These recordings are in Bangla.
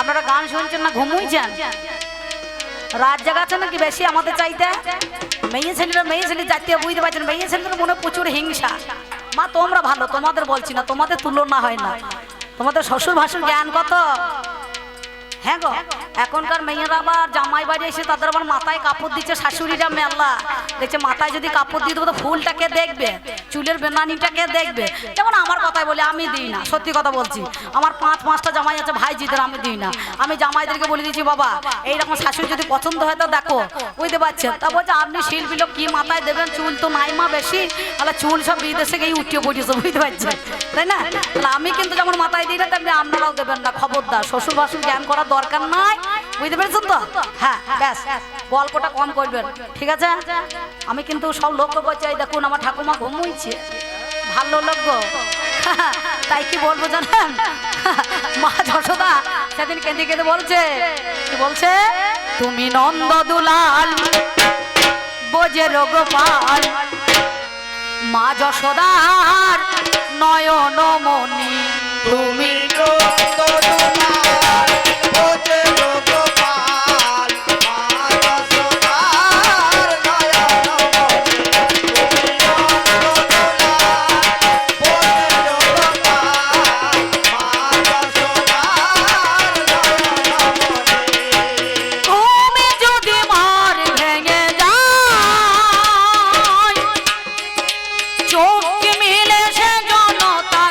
আপনারা গান শুনছেন না ঘুমুইছেন? রাত জাগাচ্ছেন নাকি বেশি আমাদের চাইতে? মেয়ে ছেলে জাতীয় বুঝতে পারছেন, মেয়ে ছেলেদের মনে প্রচুর হিংসা। মা তোমরা ভালো, তোমাদের বলছি না, তোমাদের তুলনা হয় না। তোমাদের শ্বশুর ভাসুর জ্ঞান কত? হ্যাঁ গো, এখনকার মেয়েরা আবার জামাই বাড়ি এসে তাদের আবার মাথায় কাপড় দিচ্ছে, শাশুড়িরা মেলা দেখছে মাথায় যদি কাপড় দিয়ে দেবো তো ফুলটাকে দেখবে, চুলের বেনানিটাকে দেখবে। যেমন আমার কথাই বলি, আমি দিই না, সত্যি কথা বলছি। আমার পাঁচটা জামাই আছে ভাইজিদের, আমি দিই না। আমি জামাইদেরকে বলে দিচ্ছি বাবা এইরকম শাশুড়ি যদি পছন্দ হয় তো দেখো, বুঝতে পারছেন? তা বলছে আপনি শিল্পী লোক কি মাথায় দেবেন, চুল তো নাই মা বেশি, তাহলে চুল সব বিদেশে গিয়ে উঠিয়ে পড়িয়েছে, বুঝতে পারছেন তাই না? তাহলে আমি কিন্তু যেমন মাথায় দিই না তেমনি আপনারাও দেবেন না, খবরদার। শ্বশুর ভাসুর জ্ঞান করার দরকার নাই, বুঝতে পেরেছেন তো? হ্যাঁ ব্যাস, গল্পটা কম করবেন, ঠিক আছে? আমি কিন্তু সব লোককে বলছি দেখুন আমার ঠাকুমা ঘুমুইছে, ভালো লোক গো। তাই কি বলবো জানেন, মা যশোদা সেদিন কেঁদে কেঁদে বলছে, কি বলছে? তুমি নন্দ দুলাল বোঝে গোপাল, মা যশোদার নয়ন মনি, তুমি নন্দ দুলাল বোঝে গোপাল, মা যশোদার নয়ন মনি, তুমি নন্দ দুলাল বোঝে গোপাল, মা যশোদার নয়ন মনি। তুমি যদি মার ভেঙে যায়, চোখ মিলে সে জনতা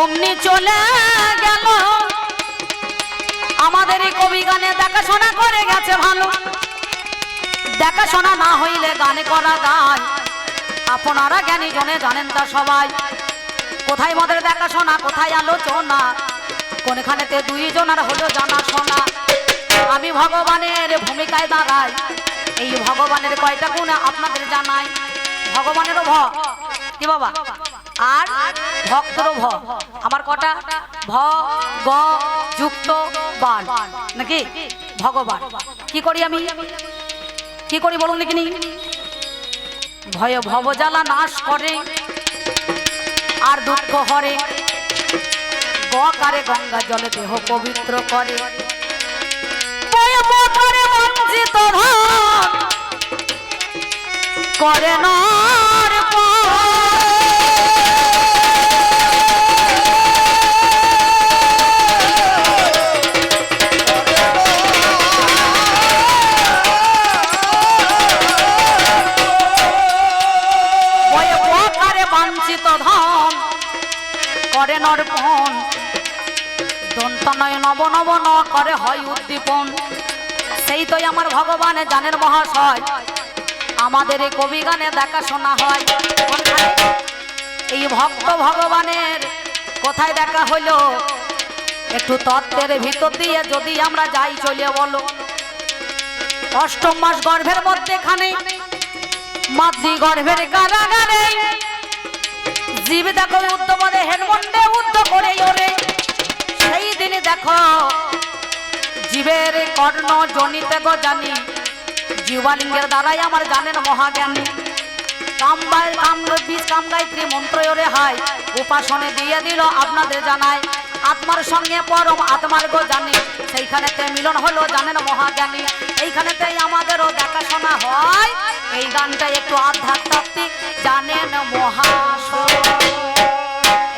অমনি চলে গেল। আমাদের এই কবি গানে দেখাশোনা করে গেছে ভালো, দেখাশোনা না হইলে গানে করা গায়, আপনারা জ্ঞানী জনে জানেন তা সবাই। কোথায় মদের দেখাশোনা, কোথায় আলোচনা, কোনখানেতে দুইজনের হলো জানা শোনা। আমি ভগবানের ভূমিকায় দাঁড়াই, এই ভগবানের কয়টা গুণ আপনাদের জানাই। ভগবানেরও ভ কি বাবা, আর ভক্তরও ভ। আমার কটা? ভ গ যুক্ত বান, নাকি? ভগবান কি করি আমি, কি করি বলুন দেখিনি? ভয় ভবজ্বালা নাশ করে আর দুঃখ হরে, গ কারে গঙ্গা জলে দেহ পবিত্র করে। বঞ্চিত করে নর বঞ্চিত ধন করে নর দর্পণ দন্ত নয় নব নব ন করে হয় উদ্দীপন। সেই তোই আমার ভগবানে জানের মহাশয়, আমাদের এই কবি গানে দেখাশোনা হয়। এই ভক্ত ভগবানের কোথায় দেখা হইল, একটু তত্ত্বের ভিতর দিয়ে যদি আমরা যাই চলে বলো। অষ্টম মাস গর্ভের মধ্যেখানে মাতৃ গর্ভের কারাগারে জীব দেখো উদ্যমনে হেনমন্ডে উদ্ধ করে ওরে। সেই দিনে দেখো জীবের কর্ণ জনিতে গো জানি, জীবালিঙ্গের দ্বারাই আমার জানেন মহাজ্ঞানী। বীজ কাম গায়ত্রী মন্ত্র ওরে হয়, উপাসনে দিয়ে দিল আপনাদের জানায়। আত্মার সঙ্গে পরম আত্মার গো জানি, সেইখানেতে মিলন হলো জানেন মহাজ্ঞানী। এইখানেতেই আমাদেরও দেখাশোনা হয়, এই গানটা একটু আধ্যাত্মিক জানেন মহাশয়।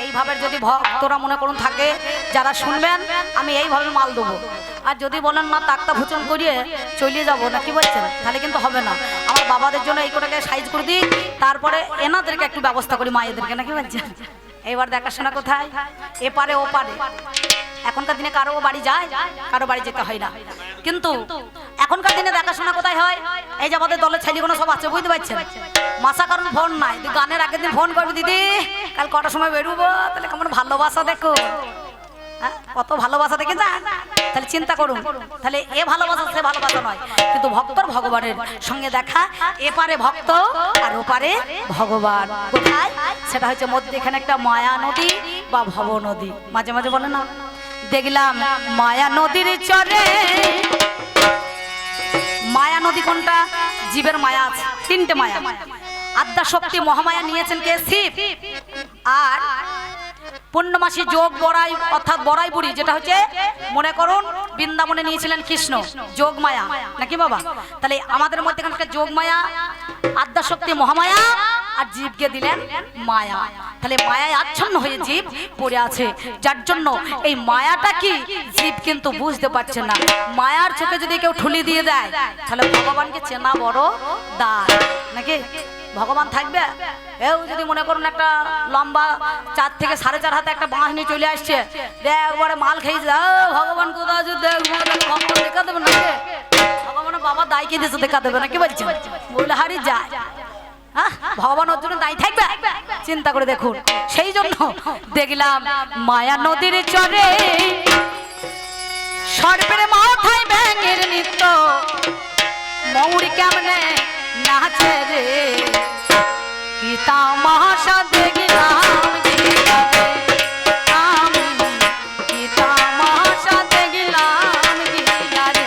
এইভাবে যদি ভক্তরা মনে করুন থাকে যারা শুনবেন, আমি এইভাবে মাল দেবো। আর যদি বলেন না তাক্তা ভোজন করিয়ে চলিয়ে যাবো না, কি বলছেন, তাহলে কিন্তু হবে না। আমার বাবাদের জন্য এই কোটাকে সাইজ করে দিই, তারপরে এনাদেরকে একটু ব্যবস্থা করি, মায়েদেরকে, নাকি বলছেন। এইবার দেখাশোনা কোথায়, এপারে ওপারে। এখনকার দিনে কারো বাড়ি যায়, কারো বাড়ি যেতে হয় না। কিন্তু এখনকার দিনে দেখাশোনা কোথায় হয়, এই যে আমাদের দলের ছেলেগুলো সব আছে, বুঝতে পারছেন। মাসা কারণ ফোন নাই, গানের আগের দিন ফোন করবি, দিদি কাল কটার সময় বেরোবো, তাহলে কেমন ভালোবাসা দেখো, কত ভালোবাসা দেখে যা, তাহলে চিন্তা করুন। তাহলে এ ভালোবাসা সে ভালোবাসা নয়, কিন্তু ভক্তর ভগবানের সঙ্গে দেখা, এপারে ভক্ত আর ওপারে ভগবান। কোথায়, সেটা হচ্ছে মধ্যে এখানে একটা মায়া নদী বা ভব নদী। মাঝে মাঝে বলে না, দেখলাম মায়া নদীর চরে। মায়া নদী কোনটা, জীবের মায়া আছে, তিনটে মায়া। আদ্যা শক্তি মহামায়া নিয়েছেন কে, শিব। আর পূর্ণমাসী যোগ বড়াই অর্থাৎ বড়াই বুড়ি, যেটা হচ্ছে মনে করুন বৃন্দাবনে নিয়েছিলেন কৃষ্ণ, যোগ মায়া, নাকি বাবা। তাহলে আমাদের মধ্যে এখানকার যোগ মায়া, আদ্যা শক্তি মহামায়া, আর জীবকে দিলেন মায়া। তাহলে মায়ায় আচ্ছন্ন হয়ে জীব পড়ে আছে, যার জন্য এই মায়াটা কি জীব কিন্তু বুঝতে পারছে না। মায়ার চোখে যদি কেউ ঠুলি দিয়ে দেয়, তাহলে ভগবানকে চেনা বড় দায়, নাকি। ভগবান থাকবে, এও যদি মনে করুন একটা লম্বা 4 থেকে 4.5 হাতে একটা বাঁশ নিয়ে চলে আসছে, একবারে মাল খেয়ে যায়, ভগবান কোথাও যদি ভগবান দেখা দেবে না, ভগবানের বাবা দায়কে দিয়েছে দেখা দেবে না, কি বলছে, বলে হারি যায়। ভগবান ওর জন্য দায়ী থাকবে, চিন্তা করে দেখুন। সেই জন্য দেখলাম মায়া নদীর চরে সর্বের মাথায় ব্যাঙের নৃত্য, মৌরি কেমনে নাচে রে, কি তামাশা দেখলাম, কি তামাশা দেখলাম গিয়া রে।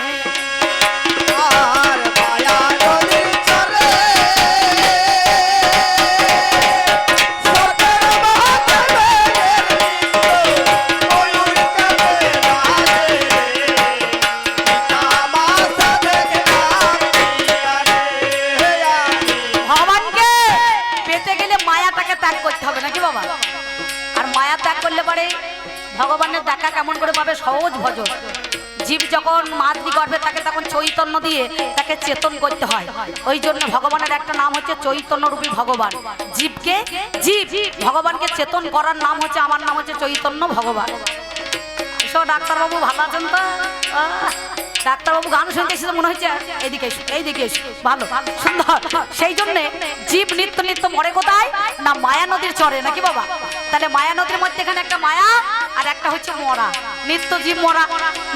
ভগবানের দেখা কেমন করে পাবে, সহজ ভজন। জীব যখন মাতৃ গর্ভে থাকে তখন চৈতন্য দিয়ে তাকে চেতন করতে হয়। ওই জন্য ভগবানের একটা নাম হচ্ছে চৈতন্য রূপী ভগবান। জীবকে জীব ভগবানকে চেতন করার নাম হচ্ছে, আমার নাম হচ্ছে চৈতন্য ভগবান। সব ডাক্তারবাবু ভালো আছেন তো? ডাক্তারবাবু গান শুনতে এসেছে মনে হচ্ছে, এইদিকে এসো, এইদিকে এসো, ভালো সুন্দর। সেই জন্যে জীব নিত্য নিত্য মরে কোথায় না, মায়া নদীর চরে, নাকি বাবা। তাহলে মায়া নদীর মধ্যে এখানে একটা মায়া আর একটা হচ্ছে মরা, নিত্য জীব মরা,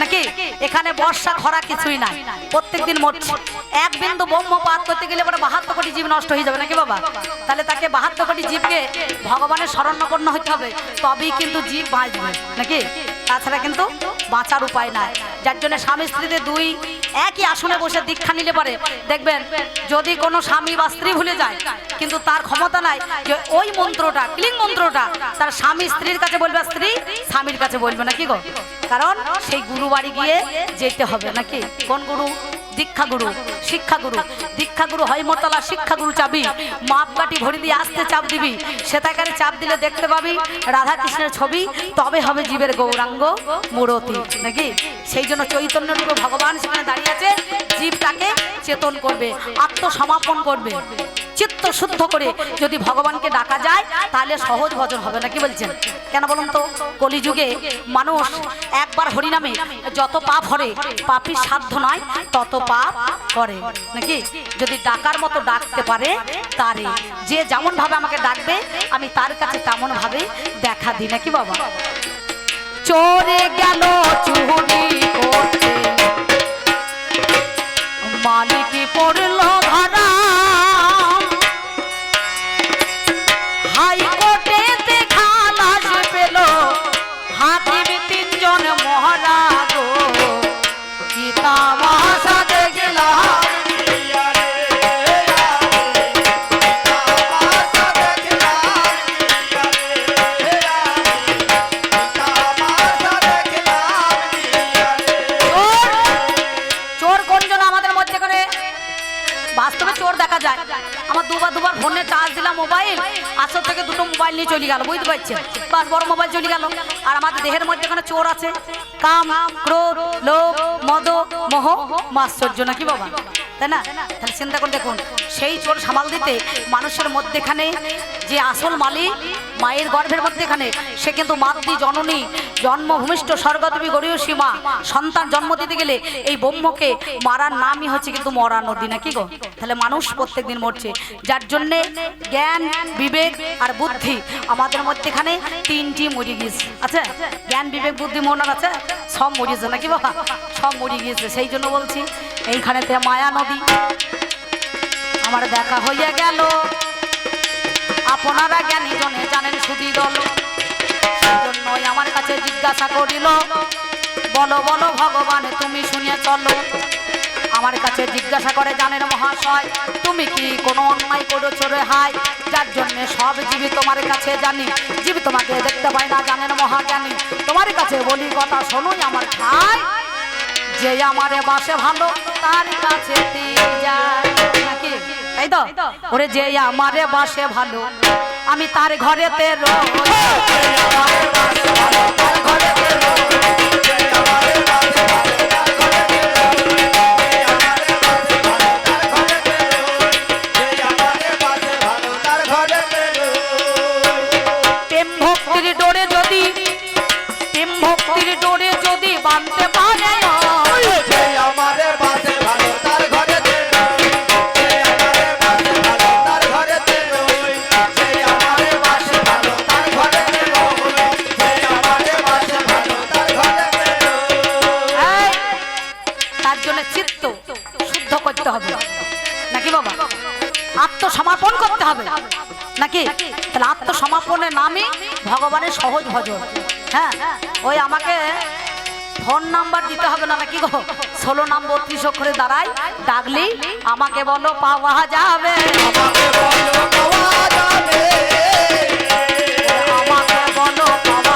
নাকি। এখানে বর্ষা খরা কিছুই নাই, প্রত্যেকদিন মরছে। এক বিন্দু ব্রহ্মপাত করতে গেলে পরে 72 কোটি জীব নষ্ট হয়ে যাবে, নাকি বাবা। তাহলে তাকে 72 কোটি জীবকে ভগবানের শরণাপন্ন হতে হবে, তবেই কিন্তু জীব বাঁচবে, নাকি। তাছাড়া কিন্তু বাঁচার উপায় নাই। যার জন্য স্বামী স্ত্রীতে দুই একই আসনে বসে দীক্ষা নিলে পারে দেখবেন, যদি কোনো স্বামী বা স্ত্রী ভুলে যায়, কিন্তু তার ক্ষমতা নাই যে ওই মন্ত্রটা, ক্লিং মন্ত্রটা তার স্বামী স্ত্রীর কাছে বলবে, স্ত্রী স্বামীর কাছে বলবে, নাকি গো। কারণ সেই গুরু বাড়ি গিয়ে যেতে হবে, নাকি। কোন গুরু? দীক্ষা গুরু, শিক্ষা গুরু। দীক্ষা গুরু হয় মতলা, শিক্ষা গুরু চাবি, মাপকাঠি ভরি দিয়ে আসতে চাপ দিবি, সেটাকারে চাপ দিলে দেখতে পাবি রাধা কৃষ্ণের ছবি, তবে হবে জীবের গৌরাঙ্গ মূরতি, নাকি। সেই জন্য চৈতন্য রূপে ভগবান সেখানে দাঁড়িয়ে আছে, জীবটাকে চেতন করবে, আত্মসমাপন করবে। চিত্ত শুদ্ধ করে যদি ভগবানকে ডাকা যায় তাহলে সহজ ভজন হবে না, কি বলছেন? কেন বলুন তো? কলিযুগে মানুষ একবার হরিনামে যত পাপ হরে, পাপীর সাধ্য নয় তত পাপ করে নাকি? যদি ডাকার মতো ডাকতে পারে তারে, যে যেমন ভাবে আমাকে ডাকবে আমি তার কাছে তেমন ভাবে দেখা দিই নাকি বাবা? চোরে গেল চুরি করতে, মালিক পড়ল ধরা, হাইকোর্টে খালাস পেল হাকিম তিনজন মহারা গো, কি তামাশা দেখলাম। বাস্তবে চোর দেখা যায়। আমার দুবার ফোনে চার্জ দিলাম মোবাইল, আসর থেকে দুটো মোবাইল নিয়ে চলে গেল, বুঝতে পারছেন? বাস বড় মোবাইল চলে গেল। আর আমাদের দেহের মধ্যে এখানে চোর আছে, কাম, ক্রোধ, লোভ, মদ, মোহ, মাশ্চর্য নাকি বাবা? তাই না? তাহলে চিন্তা করে দেখুন, সেই চোর সামাল দিতে মানুষের মধ্যেখানে যে আসল মালিক মায়ের গর্ভের মধ্যেখানে, সে কিন্তু মাতৃ জননী জন্মভূমিষ্ঠ স্বর্গদেবী গরীয়সী মা, সন্তান জন্ম দিতে গেলে এই ব্রহ্মকে মারার নামই হচ্ছে কিন্তু মরা নদী নাকি গো? তাহলে মানুষ প্রত্যেকদিন মরছে, যার জন্যে জ্ঞান, বিবেক আর বুদ্ধি আমাদের মধ্যেখানে তিনটি মরে গিয়েছে। আচ্ছা, জ্ঞান, বিবেক, বুদ্ধি মনার আছে, সব মরিয়েছে নাকি বাবা? সব মরে গিয়েছে। সেই জন্য বলছি এইখানেতে মায়া নদী আমার দেখা হইয়া গেল, আপনারা জ্ঞানী জনে জানেন সুধী দল, সেই জন্যই আমার কাছে জিজ্ঞাসা করিল, বলো বলো ভগবান তুমি শুনিয়ে চলো। আমার কাছে জিজ্ঞাসা করে জানেন মহাশয়, তুমি কি কোনো অন্যায় করেছো রে হাই, যার জন্য সব জীবী তোমার কাছে জানি, জীবী তোমাকে দেখতে পাই না জানেন মহাজ্ঞানী, তোমার কাছে বলি কথা শোনোই আমার খাই, যে আমারে বাসে ভালো তার কাছে যায় নাকি? তাই তো? ওরে যে আমারে বাসে ভালো আমি তার ঘরেতে রই, প্রেম ভক্তির ডোরে যদি, প্রেম ভক্তির ডোরে যদি বাঁধতে পারে, নাকি বাবা? আত্মসমর্পণ করতে হবে নাকি? তাহলে আত্মসমর্পণের নামই ভগবানের সহজ ভজন। হ্যাঁ, ওই আমাকে ফোন নাম্বার দিতে হবে না নাকি গো? 16 নম্বর 30 অক্ষরে দাঁড়াই, ডাকলেই আমাকে বলো পাওয়া যাবে, আমাকে বলো পাওয়া যাবে, আমাকে বলো পাওয়া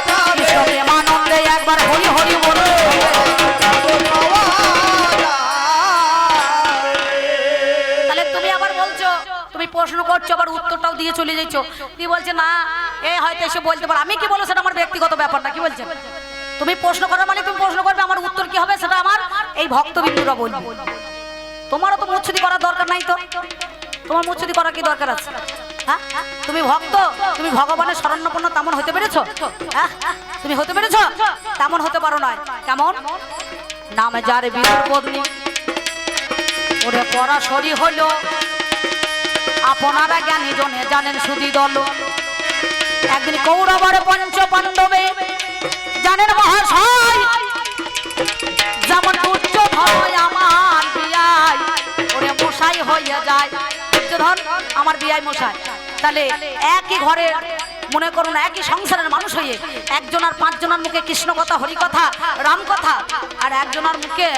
যাবে, প্রেমানন্দে একবার হরি হরি বলো। প্রশ্ন করছো আবার উত্তরটাও দিয়ে চলে যাচ্ছো, দিয়ে বলছে না এ হয়তো এসে বলতে পারে, আমি কি বলো সেটা আমার ব্যক্তিগত ব্যাপার না, কি বলছেন? তুমি প্রশ্ন করার মানে তুমি প্রশ্ন করবে, আমার উত্তর কি হবে সেটা আমার এই ভক্তবিন্দুরা বলবে। তোমারও তো মুচ্ছুতি করার দরকার নাই, তো তোমার মুচ্ছুতি করার কি দরকার আছে? হ্যাঁ, তুমি ভক্ত, তুমি ভগবানের শরণাপন্ন তেমন হতে পেরেছো? হ্যাঁ, তুমি হতে পেরেছো? তেমন হতে পারো না। কেমন? নামে যার বিদুর পত্নী, ওরে পরাশরী হলো, আপনারা জ্ঞানী জনে জানেন সুধী দল, একদিন কৌরবর পঞ্চ পাণ্ডবে জানেন মহাশয়, যেমন উচ্চ ভয় আমার বিয়াই, ওরে মশাই হইয়া যায়, ধর আমার বিয়াই মশাই। তাহলে একই ঘরে মনে করুন একই সংসারের মানুষ হয়ে একজন আর 5 জনের মুখে কৃষ্ণ কথা, হরি কথা, রাম কথা, আর একজনের মুখে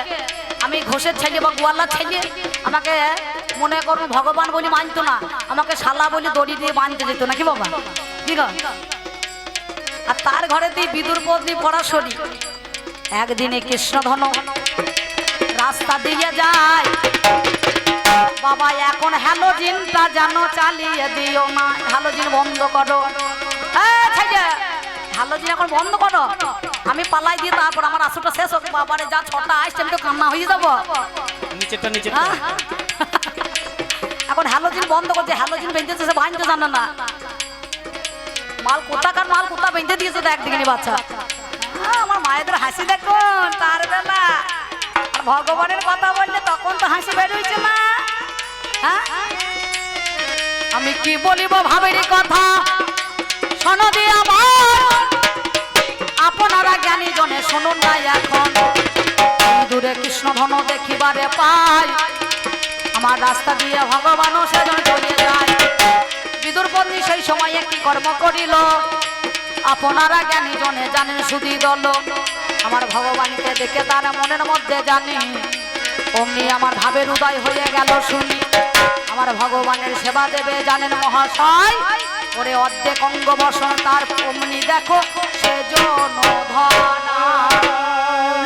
আমি ঘোষের ছেলে বা গোয়ালার ছেলে, আমাকে মনে করুন ভগবান বলি মানতো না, আমাকে শালা বলি দড়ি দিয়ে বাঁধতে যেত নাকি বাবা? ঠিক আছে। আর তার ঘরে দিয়ে বিদুর পত্নী পরাশরী, একদিনে কৃষ্ণধন রাস্তা দিয়ে যায়, বাবা এখন হ্যালোজিনটা জানো চালিয়ে দিও না, হ্যালোজিন বন্ধ করো, হ্যালোজিন এখন বন্ধ করো, আমি পালাই দিয়ে তারপর আমার আসুটা শেষ হোক, বাবারে যা 6টা আসছে আমি তো কান্না হয়ে যাবো। এখন হ্যালোজিন বন্ধ করছে, হ্যালোজিন বেঁধেছে সে ভাইনতে জানে না। মাল কোথাকার মাল কোথা বেঁধে দিয়েছে তো একদিকে বাচ্চা। আমার মায়েদের হাসি দেখুন তার বেলা, আর ভগবানের কথা বললে তখন তো হাসি বেরোইছে না। হ্যাঁ আমি কি বলিব ভাবের কথা শোনো দিয়ে আমার, আপনারা জ্ঞানী জনে শুনুন না এখন। দূরে কৃষ্ণ ধন দেখিবারে পাই, আমার রাস্তা দিয়ে ভগবানও সেজন চলে যায়। বিদুর পত্নী সেই সময় একটি কর্ম করিল, আপনারা জ্ঞানী জনে জানেন সুধী দল। আমার ভগবানকে দেখে তার মনের মধ্যে জানি, অমনি আমার ভাবের উদয় হয়ে গেল শুনি। আমার ভগবানের সেবা দেবে জানেন মহাশয়, ওরে অর্ধেক অঙ্গ বসন তার অমনি দেখো সেজন ধনা।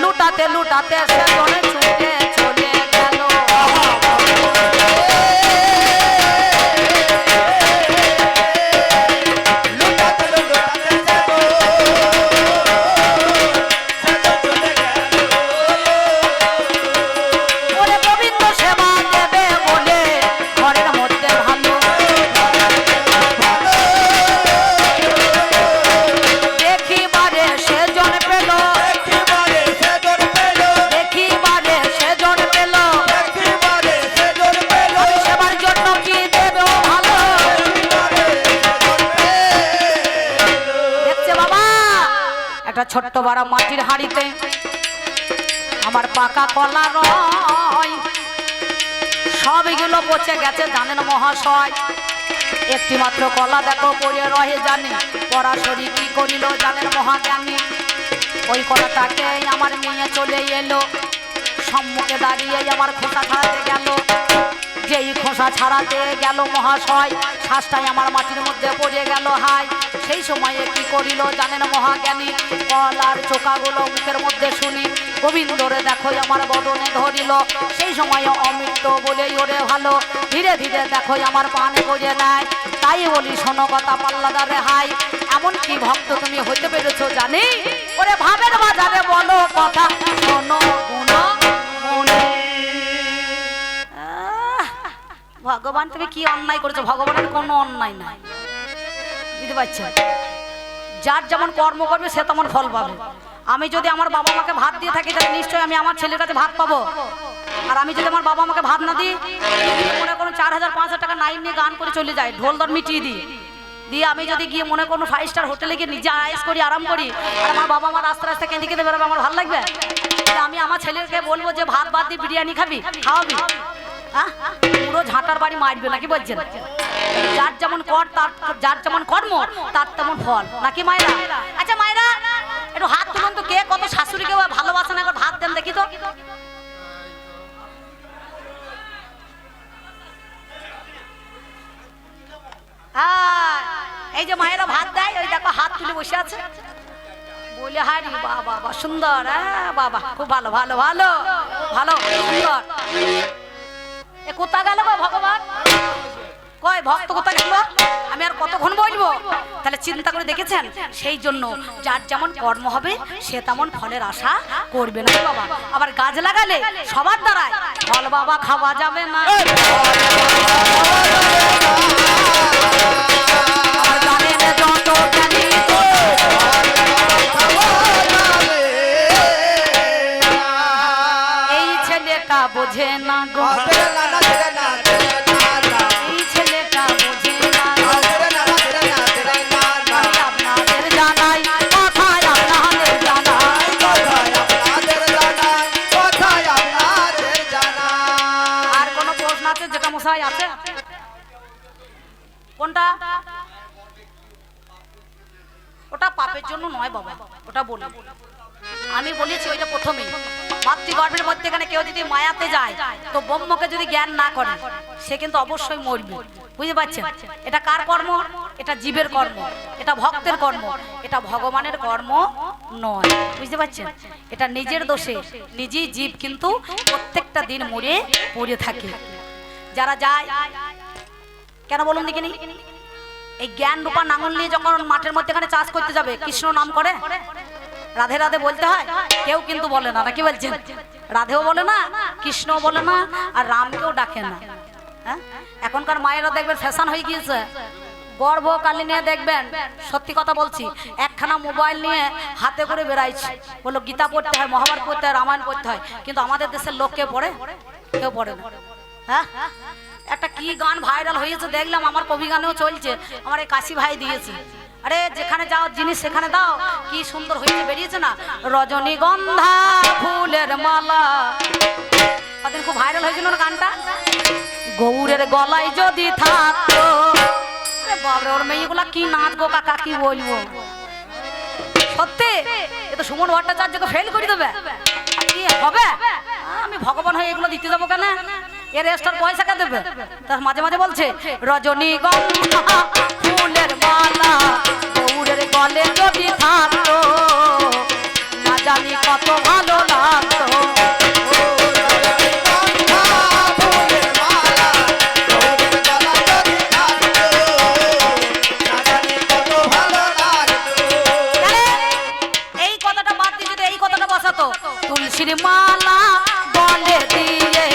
লুটাতে লুটাতে সেজনে ছুটে চলে গেল। ছোট্ট বড় মাটির হাড়িতে আমার পাকা কলা রয়, সবগুলো পচে গেছে জানেন মহাশয়। একটি মাত্র কলা দেখো পড়ে রহে জানি, পরাশরী কি করিল জানেন মহাজ্ঞানী। ওই কলাটাকে আমার নিয়ে চলে এলো, সম্মুখে দাঁড়িয়ে আমার খোসা ছাড়াতে গেল। যেই খোসা ছাড়াতে গেল মহাশয়, শ্বাসটাই আমার মাটির মধ্যে পড়ে গেল হাই। সেই সময়ে কি করিল জানেন মহাজ্ঞানী, কলার চোকাগুলো মুখের মধ্যে শুনি গোবিন্দরে দেখো আমার বদনে ধরিল। সেই সময়ে অমৃত বলে ওরে ভালো, ধীরে ধীরে দেখো আমার পানে করে নেয়। তাই বলি শোনো কথা পাল্লাদারে হাই, এমন কি ভক্ত তুমি হইতে পেরেছো জানি, ওরে ভাবের বাজারে বলো কথা শোনো গুণ মনে। ভগবান তুমি কি অন্যায় করেছো, ভগবানের কোনো অন্যায় নাই, বুঝতে পারছো? যার যেমন কর্ম করবে সে তেমন ফল পাবে। আমি যদি আমার বাবা মাকে ভাত দিয়ে থাকি তাহলে নিশ্চয়ই আমি আমার ছেলের কাছে ভাত পাবো। আর আমি যদি আমার বাবা মাকে ভাত না দিই, মনে করুন 4000-5000 টাকা নাইন নিয়ে গান করে চলে যায়, ঢোল দর মিটিয়ে দিই দিয়ে আমি যদি গিয়ে মনে করুন 5 স্টার হোটেলে গিয়ে নিজে আয়েস করি, আরাম করি, আর আমার বাবা মা রাস্তা রাস্তা কেঁদে কেঁদে বেরোবে, আমার ভালো লাগবে? আমি আমার ছেলেকে বলবো যে ভাত বাদ দিয়ে বিরিয়ানি খাবি, খাওয়াবি? পুরো ঝাঁটার বাড়ি মারবে নাকি বলছেন? যার যেমন কর তার, যার যেমন কর্ম তার তেমন ফল, নাকি মায়েরা? আচ্ছা মায়েরা একটু হাত তুলুন তো, কে কত শাশুড়িকে ভালোবাসেন একবার হাত দেন দেখি তো। এই যে মায়েরা ভাত দেয়, ওই দেখো হাত তুলে বসে আছে, বলে হারি বাবা বাবা সুন্দর, বাবা খুব ভালো ভালো ভালো ভালো সুন্দর। এ কোথা গেল গো ভগবান, কয় ভক্ত কোথা গেল? আমি আর কতক্ষণ বলবো? তাহলে চিন্তা করে দেখেছেন, সেই জন্য যার যেমন কর্ম হবে সে তেমন ফলের আশা করবে না বাবা। আবার গাছ লাগালে সবার দ্বারায় ফল বাবা খাওয়া যাবে না। এই ছেলেটা বোঝে না গো, এই ছেলেটা বোঝে না, আপনাদের জানাই কথায় আপনাদের জানাই, আর কোন প্রশ্ন আছে যেটা মশাই আছে? কোনটা? ওটা পাপের জন্য নয় বাবা, ওটা বলি আমি বলেছি ওইটা প্রথমেই। মাতৃগর্ভের মধ্যে এখানে কেউ যদি মায়াতে যায় তো ব্রহ্মকে যদি জ্ঞান না করে সে কিন্তু অবশ্যই মরবে, বুঝতে পারছেন? এটা কার কর্ম? এটা জীবের কর্ম, এটা ভক্তের কর্ম, এটা ভগবানের কর্ম নয়, বুঝতে পারছেন? এটা নিজের দোষে নিজেই জীব কিন্তু প্রত্যেকটা দিন মরে পড়ে থাকে। যারা যায় কেন বলুন দেখিনি, এই জ্ঞান রূপা নাঙল নিয়ে যখন মাঠের মধ্যে এখানে চাষ করতে যাবে কৃষ্ণ নাম করে রাধে রাধে বলতে হয়, কেউ কিন্তু বলে না, নাকি বলছেন? রাধেও বলে না, কৃষ্ণও বলে না, আর রামকেও ডাকে না, হ্যাঁ এখনকার মায়েরা দেখবেন ফ্যাশন হয়ে গিয়েছে, গর্ভকালী নিয়ে দেখবেন, সত্যি কথা বলছি, একখানা মোবাইল নিয়ে হাতে করে বেড়াইছে, বললো গীতা পড়তে হয়, মহাভারত পড়তে হয়, রামায়ণ পড়তে হয়, কিন্তু আমাদের দেশের লোক কেউ পড়ে? কেউ পড়ে না। হ্যাঁ একটা কি গান ভাইরাল হয়েছে দেখলাম, আমার কবি গানেও চলছে, আমার এই কাশি ভাই দিয়েছে, আরে যেখানে যাও জিনিস সেখানে দাও, কি সুন্দর হয়েছে বেরিয়েছে না, রজনীগন্ধা ফুলের মালা, ওদের খুব ভাইরাল হয়েছিল না গানটা, গৌরের গলায় যদি থাকতো, বাবরে ওর মেয়েগুলা কি নাচ গো কাকা, কি বলবো, সত্যি এ তো সুমন ভট্টাচার্যকে ফেল করে দেবে, কি হবে, আমি ভগবান হয়ে এগুলো দিতে যাবো কেন, এর এক্সট্রা পয়সা কে দেবে, তার মাঝে মাঝে বলছে রজনীগন্ধা ফুলের মালা গৌরের গলে যদি থাকতো, না জানি কত ভালো লাগতো, তুলসীর মালা বলে দিয়ে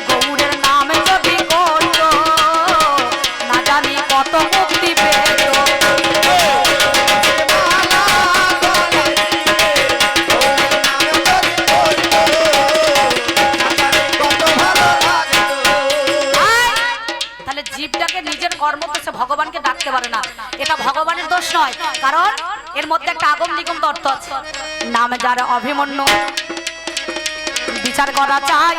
গৌরের নামে যদি করতো, না জানি কত মুক্তি পেত, তাহলে জীবটাকে নিজের কর্ম করছে, ভগবানকে ডাকতে পারে না, এটা ভগবানের দোষ নয়, কারণ এর মধ্যে একটা আগম নিগম অর্থ আছে, নাম যার অভিমন্যু বিচার করা চাই,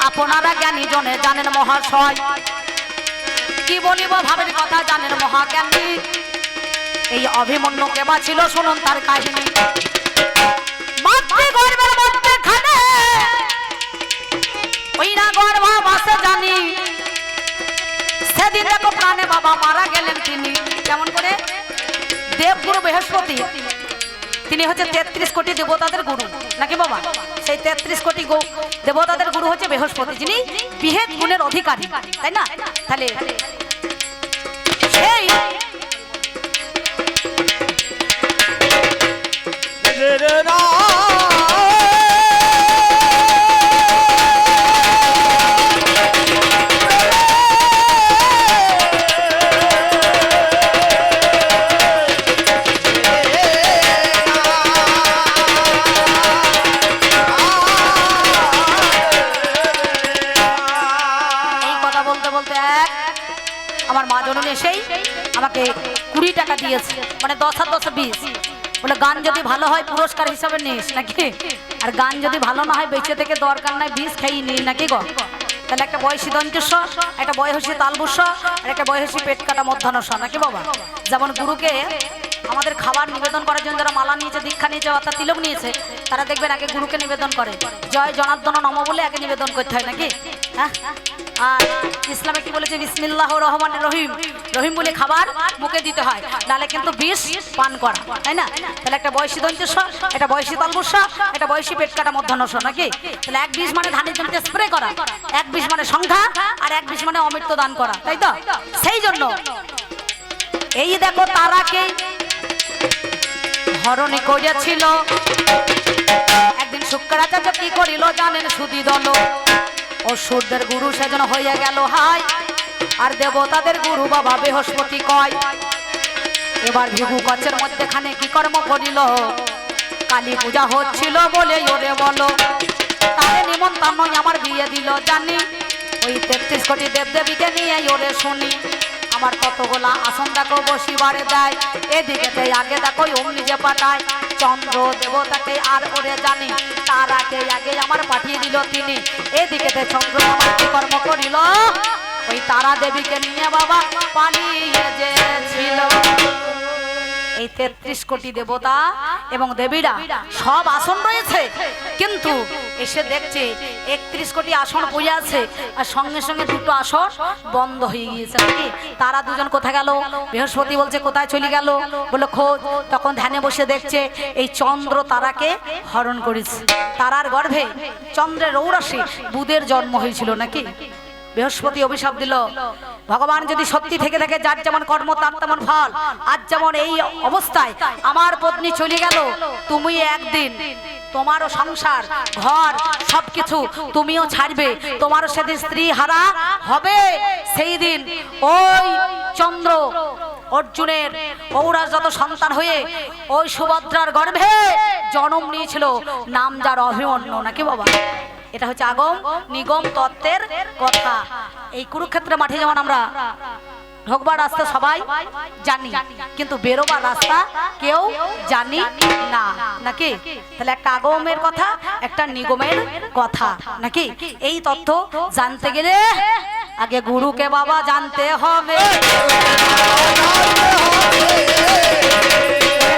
আপনারা জ্ঞানী জনে জানেন মহাশয়, কি বলিব ভাবের কথা জানেন মহাজ্ঞানী, এই অভিমন্যু কেবা ছিল শুনুন তার কাহিনী, মাতৃগর্ভের মধ্যখানে ওই না গর্ভবাসে জানি, সেদিন দেখো প্রাণে বাবা মারা গেলেন তিনি, কেমন করে, দেবগুরু বৃহস্পতি, তিনি হচ্ছে 33 কোটি দেবতাদের গুরু নাকি বাবা, সেই 33 কোটি দেবতাদের গুরু হচ্ছে বৃহস্পতি, যিনি বিহেদ গুণের অধিকারী, তাই না, তাহলে সেই আমার মা জননী এসেই আমাকে 20 টাকা দিয়েছে, মানে 10 আর 10 20, বলে গান যদি ভালো হয় পুরস্কার হিসাবে নিস নাকি, আর গান যদি ভালো না হয় বেঁচে থেকে দরকার নাই, বিষ খেয়ে নিস নাকি গো, তাহলে একটা বয়সী দন্তস্ব, একটা বয়সী তালবস্য, আর একটা বয়সী পেট কাটা মধ্যাহ্নস্ব নাকি বাবা, যেমন গুরুকে আমাদের খাবার নিবেদন করার জন্য যারা মালা নিয়েছে, দীক্ষা নিয়েছে, অর্থাৎ তিলক নিয়েছে, তারা দেখবেন আগে গুরুকে নিবেদন করে, জয় জনার্দন নম বলে আগে নিবেদন করতে হয় নাকি, হ্যাঁ, আর ইসলামে কি বলেছে, বিসমিল্লাহির রহমানির রহিম, রহিম বলে খাবার মুখে দিতে হয়, নালে কিন্তু বিষ পান করা, তাই না, তাহলে একটা বয়সী দন্তস্ব, একটা বয়সী তালবস্য, একটা বয়সী পেট কাটা মধ্যাহ্নস্ব নাকি, তাহলে 1 বিষ মানে ধানের জমিতে স্প্রে করা, 1 বিষ মানে সংখ্যা, আর 1 বিষ মানে অমৃত দান করা, তাই তো, সেই জন্য এই দেখো তারাকে হরণ করেছিল, একদিন শুক্রাচার্য কি করিল জানেন, সুধি দল অসুরদের গুরু সেজন হয়ে গেল হাই, আর দেবতাদের গুরু বাবা বৃহস্পতি কয়, এবার ভিভু গাছের মধ্যেখানে কি কর্ম করিল, কালী পূজা হচ্ছিল বলে ওরে বলো, তারে নিমন্ত্রণ আমার বিয়ে দিল জানি, ওই 33 কোটি দেবদেবীকে নিয়ে ওরে শুনি, আমার কতগুলা আসন দেখো বসিবারে দেয়, এদিকে আগে দেখো ওম নিজে পাঠায়, চন্দ্র দেবতাকে আর ওরে জানি, তারাকে আগে আমার পাঠিয়ে দিল তিনি, এদিকে চন্দ্র আমার কি কর্ম করিল, ওই তারা দেবীকে নিয়ে বাবা পালিয়ে যেছিল, এই 33 কোটি দেবতা এবং দেবীরা সব আসন রয়েছে, কিন্তু এসে দেখছে 31 কোটি আসন পড়ে আছে, আর সঙ্গে সঙ্গে 2টো আসন বন্ধ হয়ে গিয়েছে নাকি, তারা দুজন কোথায় গেল, বৃহস্পতি বলছে কোথায় চলে গেল, বলে খোঁজ, তখন ধ্যানে বসে দেখছে এই চন্দ্র তারাকে হরণ করেছে, তারার গর্ভে চন্দ্রের ঔরসে বুধের জন্ম হয়েছিল নাকি, বৃহস্পতি অভিশাপ দিল, ভগবান যদি সত্যি থেকে থাকে, যার যেমন কর্ম তার তেমন ফল, আজ যেমন এই অবস্থায় আমার পত্নী চলে গেল, তুমি একদিন তোমারও সংসার ঘর সবকিছু তুমিও ছাড়বে, তোমারও সেদিন স্ত্রী হারা হবে। সেই দিন ওই চন্দ্র অর্জুনের ঔরাজ যত সন্তান হয়ে ওই সুভদ্রার গর্ভে জন্ম নিয়েছিল, নাম যার অভিমন্যু, নাকি বাবা? এটা হচ্ছে আগম নিগম তত্ত্বের কথা। এই কুরুক্ষেত্রের মাঠে যেমন আমরা ঢোকবার রাস্তা সবাই জানি, কিন্তু বেরোবার রাস্তা কেউ জানি না, নাকি? তাহলে একটা আগমের কথা, একটা নিগমের কথা, নাকি? এই তথ্য জানতে গেলে আগে গুরুকে বাবা জানতে হবে।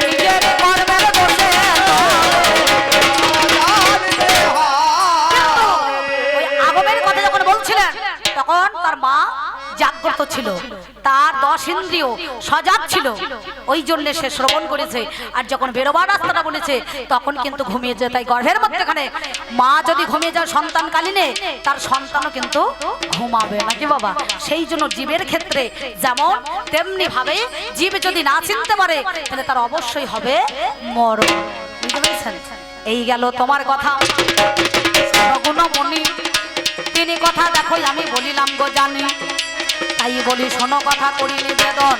নিজের কর্মের বসে ওই আগমের কথা যখন বলছিলেন তখন তার মা জাগ্রত ছিল, তার 10 ইন্দ্রিয় সজাগ ছিল, ওই জন্য সে শ্রবণ করেছে। আর যখন বেরোবার রাস্তাটা বলেছে তখন কিন্তু ঘুমিয়েছে। তাই গর্ভের মধ্যেখানে মা যদি ঘুমিয়ে যায় সন্তানকালীনে, তার সন্তানও কিন্তু ঘুমাবে, নাকি বাবা? সেই জন্য জীবের ক্ষেত্রে যেমন তেমনি ভাবে জীব যদি না চিনতে পারে তাহলে তার অবশ্যই হবে মরণ। বুঝতে পেরেছেন? এই গেল তোমার কথা। গুণমণি তিনি কথা দেখো আমি বলিলাম গো জানি, তাই বলি শোনো কথা করি নিবেদন।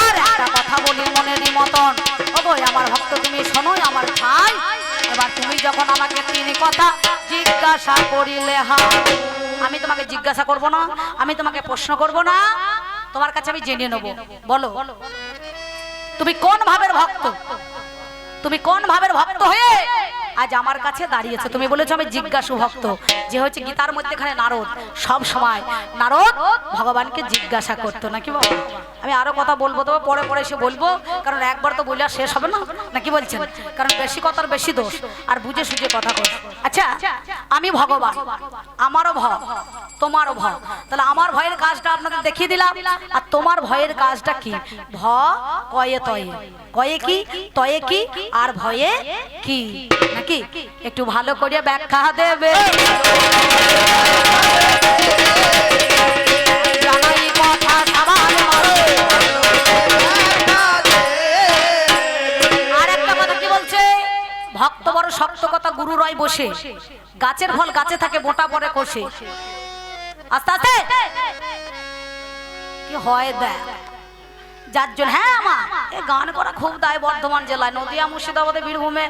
আর একটা কথা বলি মনেরই মতন, ওগো আমার ভক্ত তুমি শোনো আমার ভাই। এবার তুমি যখন আমাকে তিনি কথা জিজ্ঞাসা করিলে, আমি তোমাকে জিজ্ঞাসা করব না, আমি তোমাকে প্রশ্ন করব না, তোমার কাছে আমি জেনে নেব। বলো তুমি কোন ভাবের ভক্ত, তুমি কোন ভাবের ভক্ত হয়ে আজ আমার কাছে দাঁড়িয়েছে? তুমি বলেছো আমি জিজ্ঞাসু ভক্ত। যে হচ্ছে গীতার মধ্যেখানে নারদ সব সময় নারদ ভগবানকে জিজ্ঞাসা করতো, নাকি বাবা? আমি আরো কথা বলবো, তবে পরে পরে এসে বলবো, কারণ একবার তো বললে শেষ হবে না, নাকি বলছেন? কারণ বেশি কথার বেশি দোষ, আর বুঝে সুঝে কথা কর। আচ্ছা, আমি ভগবান, আমারও ভয় তোমারও ভয়, তাহলে আমার ভয়ের কাজটা আপনাদের দেখিয়ে দিলাম। আর তোমার ভয়ের কাজটা কি? ভ কয়ে তয়ে, কয়ে কি তয়ে কি আর ভয়ে কি, নাকি? একটু ভালো করে ব্যাখ্যা দেবে। জানাই কথা সাবান মারে। আর একটা কথা কি বলছে? ভক্ত বড় শক্ত কথা গুরু রয় বসে, গাছের ফল গাছে থাকে মোটা পরে কষে। আস্তে আস্তে কি হয় দেখ, যার জন্য হ্যাঁ মা এই গান করা খুব দায়। বর্ধমান জেলায় নদিয়া, মুর্শিদাবাদে, বীরভূমে,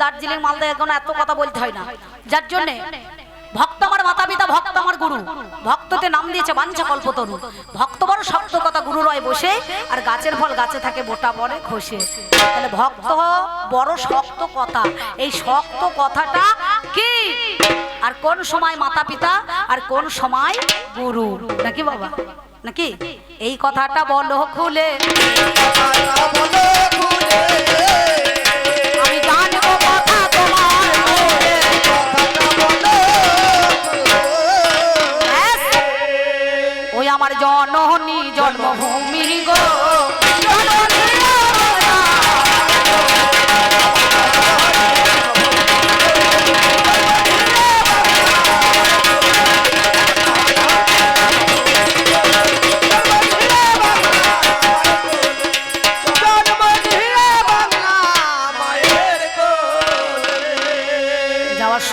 দার্জিলিং, মালদা এখন এত কথা বলতে হয় না। যার জন্য ভক্ত আমার মাতা পিতা, ভক্ত আমার গুরু, ভক্ততে নাম দিয়েছে বাঞ্ছা কল্পতরু। ভক্ত বড় শক্ত কথা গুরু রয় বসে, আর গাছের ফল গাছে থাকে মোটা পরে খসে। তাহলে ভক্ত বড় শক্ত কথা, এই শক্ত কথাটা কি? আর কোন সময় মাতা পিতা আর কোন সময় গুরু, নাকি বাবা? নাকি? এই কথাটা বলো খুলে, আমি জানবো কথা তোমার। ওই আমার জননী জন্মভূমি গো,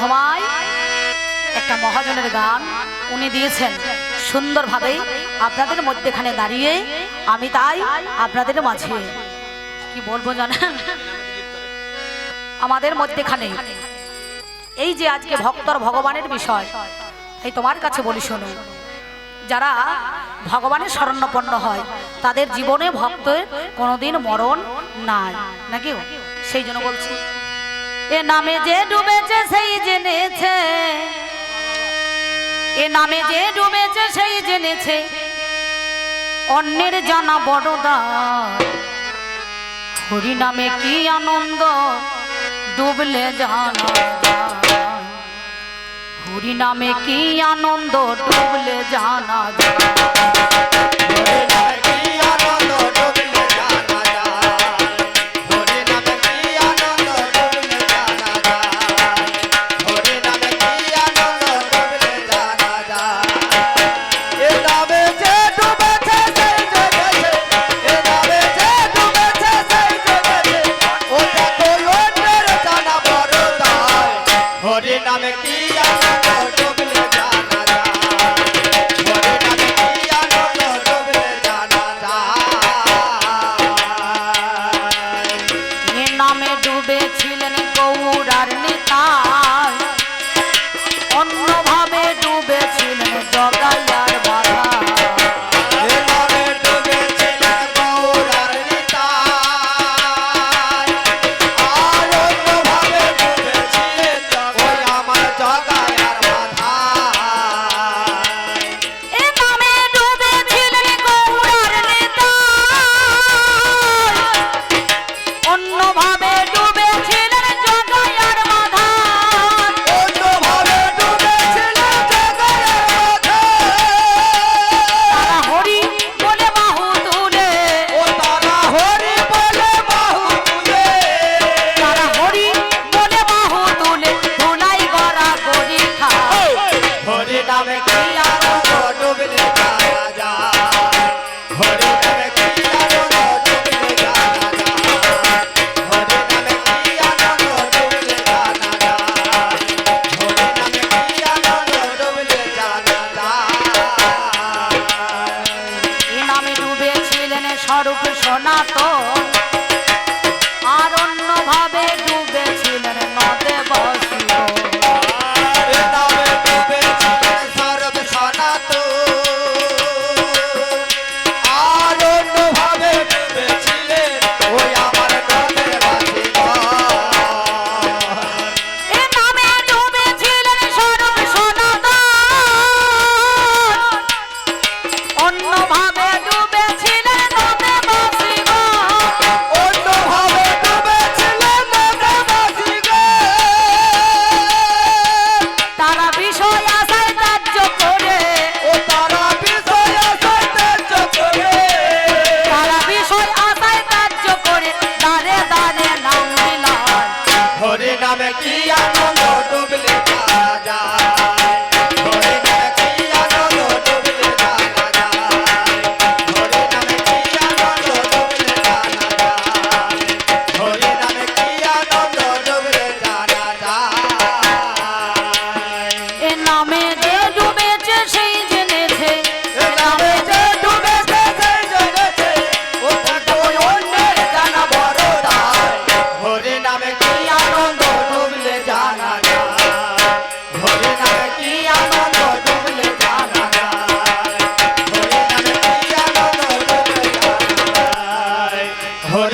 সময় একটা মহাজনের গান উনি দিয়েছেন সুন্দরভাবে আপনাদের মধ্যেখানে দাঁড়িয়ে। আমি তাই আপনাদের মাঝে কি বলবো জানেন, আমাদের মধ্যেখানে এই যে আজকে ভক্তর ভগবানের বিষয়, এই তোমার কাছে বলি শোনো, যারা ভগবানের শরণাপন্ন হয় তাদের জীবনে ভক্তের কোনোদিন মরণ নাই, নাকি? সেই জন্য বলছি, এ নামে যে ডুবেছে সেই জেনেছে, এ নামে যে ডুবেছে সেই জেনেছে, অন্যের জানা বড় দায়। হরি নামে কি আনন্দ ডুবলে জানা যায়, হরি নামে কি আনন্দ ডুবলে জানা যায়।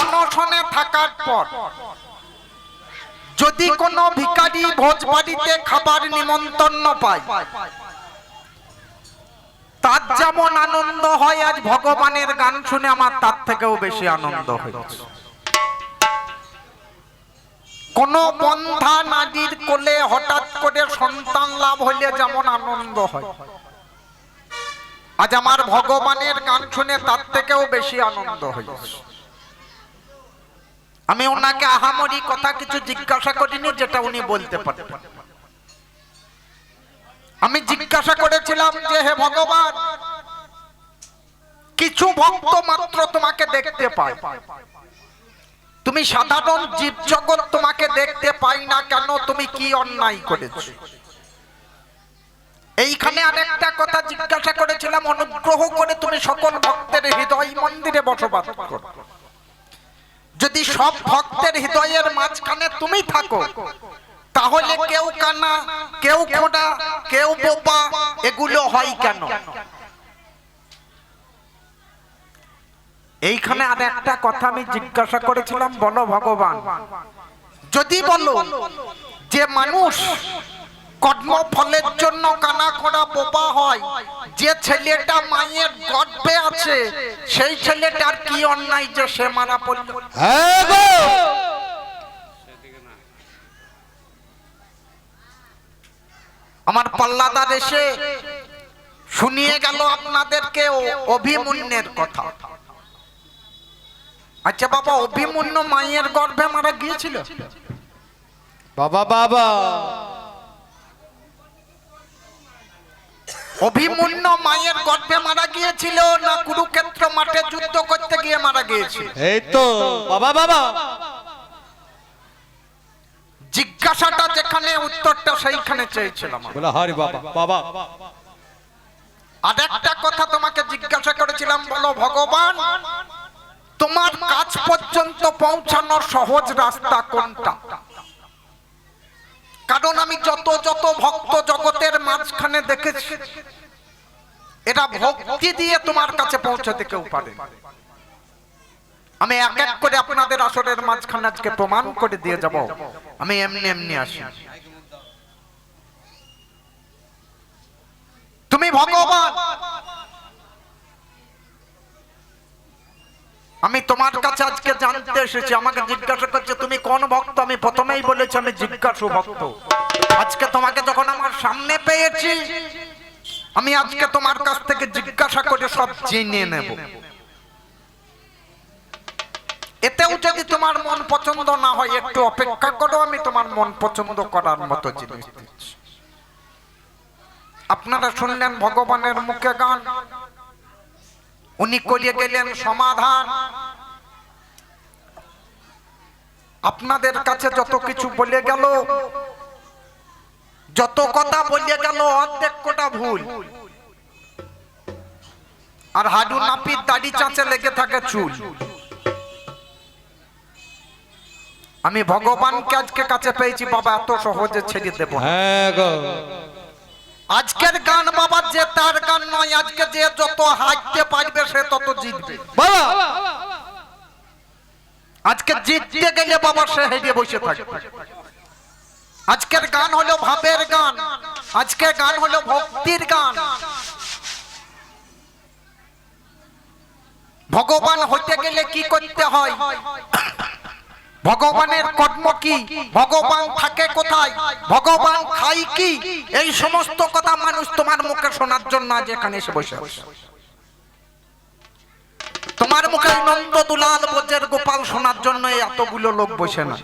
অনশনে থাকার পর যদি কোনো ভিখারি ভোজ বাড়িতে খাবার নিমন্ত্রণ পায়, তার যেমন আনন্দ হয়, আজ ভগবানের গান শুনে আমার তার থেকেও বেশি আনন্দ হয়েছে। কোন বন্ধা নারীর কোলে হঠাৎ করে সন্তান লাভ হইলে যেমন আনন্দ হয়, আজ আমার ভগবানের গান শুনে তার থেকেও বেশি আনন্দ হয়েছে। আমি ওনাকে আহামরি কথা কিছু জিজ্ঞাসা করিনি যেটা উনি বলতে পারতেন। আমি জিজ্ঞাসা করেছিলাম যে হে ভগবান, কিছু ভক্ত মাত্র তোমাকে দেখতে পায়, তুমি সাধারণ জীব জগৎ তোমাকে দেখতে পাই না কেন? তুমি কি অন্যায় করেছো? এইখানে আরেকটা কথা জিজ্ঞাসা করেছিলাম, অনুগ্রহ করে তুমি সকল ভক্তের হৃদয় মন্দিরে বসবাস করো। যদি সব ভক্তের হৃদয়ের মাঝখানে তুমি থাকো, তাহলে কেউ কানা, কেউ খোঁড়া, কেউ বোবা, এগুলো হয় কেন? এইখানে আর একটা কথা আমি জিজ্ঞাসা করেছিলাম, বলো ভগবান, যদি বলো যে মানুষ কর্মফলের জন্য কানা খোঁড়া বোবা হয়, যে ছেলেটা মায়ের গর্ভে আছে সেই ছেলেটার কি অন্যায় যে সে মারা পড়ল? আমার পাল্লাদার এসে শুনিয়ে গেল আপনাদেরকে অভিমন্যুর কথা। আচ্ছা বাবা, অভিমন্যু মায়ের গর্ভে মারা গিয়েছিল? বাবা বাবা, অভিমন্যু মায়ের গর্ভে মারা গিয়েছিল না কুরুক্ষেত্র মাঠে যুদ্ধ করতে গিয়ে মারা গিয়েছিল? এই তো বাবা বাবা, জিজ্ঞাসাটা যেখানে, উত্তরটা সেইখানে চেয়েছিলাম। বলা হরি বাবা বাবা। আর একটা কথা তোমাকে জিজ্ঞাসা করেছিলাম, বলো ভগবান, তোমার কাছ পর্যন্ত পৌঁছানোর সহজ রাস্তা কোনটা? কারণ আমি যত যত ভক্ত জগতের মাঝখানে দেখেছি, এটা ভক্তি দিয়ে তোমার কাছে পৌঁছাতে কেউ পারে। আমি এক এক করে আপনাদের আসরের মাঝখানে আজকে প্রমাণ করে দিয়ে যাব। আমি এমনি এমনি আসি। তুমি ভগবান, আমি তোমার কাছে আজকে জানতে এসেছি। আমাকে জিজ্ঞাসা করছে তুমি কোন ভক্ত? আমি প্রথমেই বলেছি আমি জিজ্ঞাসু ভক্ত। আজকে তোমাকে যখন আমার সামনে পেয়েছি, আমি আজকে তোমার কাছ থেকে জিজ্ঞাসা করে সব জেনে নেব। এতেও যদি তোমার মন পছন্দ না হয়, একটু অপেক্ষা করো, আমি তোমার মন পছন্দ করার মতো জিনিস দিচ্ছি। আপনারা শুনলেন ভগবানের মুখে গান, উনি করিয়ে গেলেন সমাধান। আপনাদের কাছে যত কিছু বলে গেল, যত কথা বলে গেল, অর্ধেক কোটা ভুল। আর হাডু নাপিত দাড়ি চাঁচে লেগে থাকে চুল। আমি ভগবানকে আজকে কাছে পেয়েছি বাবা, এত সহজে ছেড়ে দেব না। হ্যাঁ গো, আজকের গান বাবা যে তার গান নয়, আজকে যে যত হাঁটতে পারবে সে তত জিতবে বাবা। আজকে জিততে গেলে বাবা সে হেরে বসে থাকবে। আজকের গান হলো ভাবের গান, আজকের গান হলো ভক্তির গান। ভগবান হইতে গেলে কি করতে হয়, ভগবানের কর্ম কি, ভগবান থাকে কোথায়, ভগবান খায় কি, এই সমস্ত কথা মানুষ তোমার মুখে শোনার জন্য আজ এখানে এসে বসে আছে। তোমার মুখে নন্দ দুলাল ব্রজের গোপাল শোনার জন্য এতগুলো লোক বসে না।